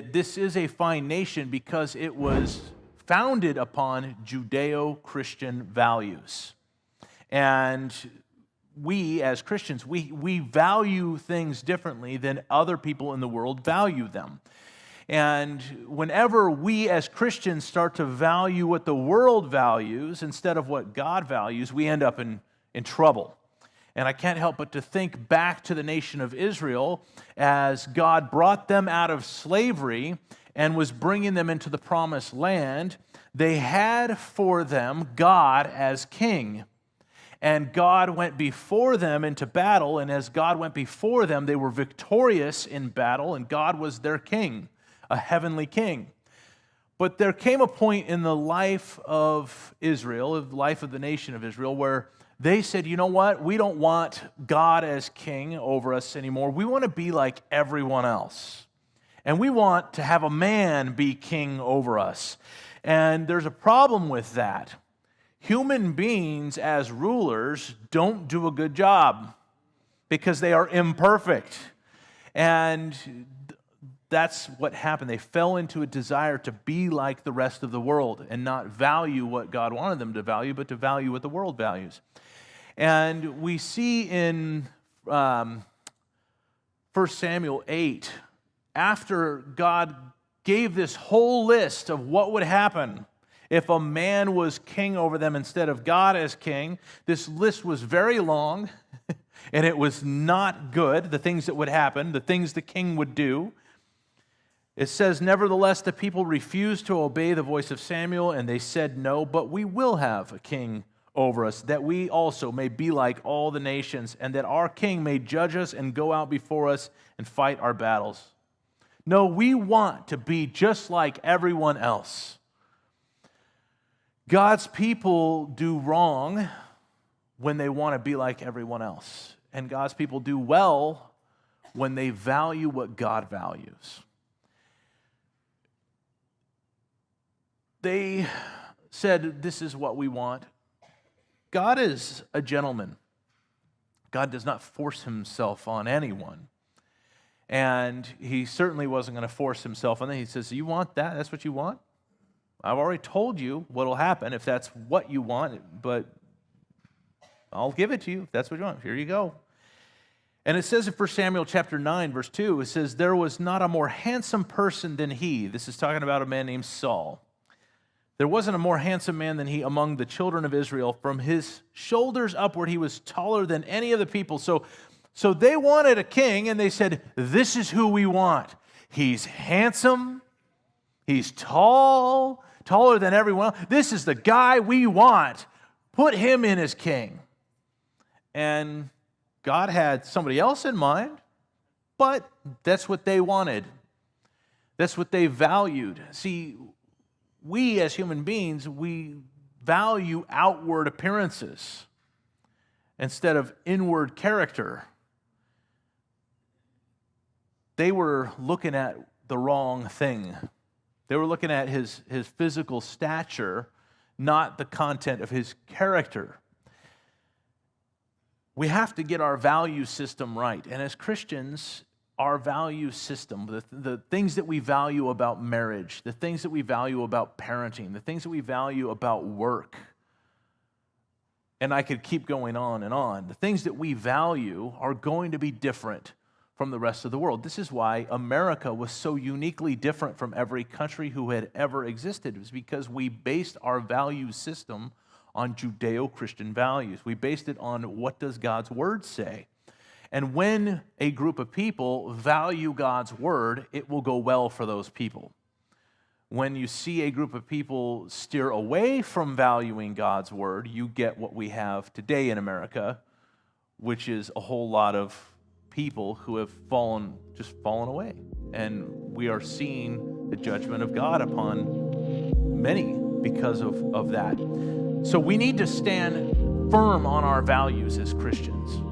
that this is a fine nation because it was founded upon Judeo-Christian values. And we, as Christians, we value things differently than other people in the world value them. And whenever we as Christians start to value what the world values instead of what God values, we end up in trouble. And I can't help but to think back to the nation of Israel as God brought them out of slavery and was bringing them into the promised land. They had for them God as king. And God went before them into battle, and as God went before them, they were victorious in battle, and God was their king, a heavenly king. But there came a point in the life of Israel, the life of the nation of Israel, where they said, you know what? We don't want God as king over us anymore. We want to be like everyone else. And we want to have a man be king over us. And there's a problem with that. Human beings as rulers don't do a good job because they are imperfect. And that's what happened. They fell into a desire to be like the rest of the world and not value what God wanted them to value, but to value what the world values. And we see in 1 Samuel 8, after God gave this whole list of what would happen if a man was king over them instead of God as king, this list was very long, and it was not good, the things that would happen, the things the king would do. It says, nevertheless, the people refused to obey the voice of Samuel, and they said, no, but we will have a king over us, that we also may be like all the nations, and that our king may judge us and go out before us and fight our battles. No, we want to be just like everyone else. God's people do wrong when they want to be like everyone else. And God's people do well when they value what God values. They said, this is what we want. God is a gentleman. God does not force himself on anyone. And he certainly wasn't going to force himself on them. He says, you want that? That's what you want? I've already told you what will happen if that's what you want, but I'll give it to you if that's what you want. Here you go. And it says in 1 Samuel chapter 9, verse 2, it says, there was not a more handsome person than he. This is talking about a man named Saul. There wasn't a more handsome man than he among the children of Israel. From his shoulders upward, he was taller than any of the people. So they wanted a king, and they said, this is who we want. He's handsome. He's tall, taller than everyone else. This is the guy we want. Put him in as king. And God had somebody else in mind, but that's what they wanted. That's what they valued. See, we as human beings, we value outward appearances instead of inward character. They were looking at the wrong thing. They were looking at his physical stature, not the content of his character. We have to get our value system right. And as Christians, our value system, the things that we value about marriage, the things that we value about parenting, the things that we value about work, and I could keep going on and on. The things that we value are going to be different from the rest of the world. This is why America was so uniquely different from every country who had ever existed. It was because we based our value system on Judeo-Christian values. We based it on what does God's word say. And when a group of people value God's word, it will go well for those people. When you see a group of people steer away from valuing God's word, you get what we have today in America, which is a whole lot of people who have fallen away. And we are seeing the judgment of God upon many because of that. So we need to stand firm on our values as Christians.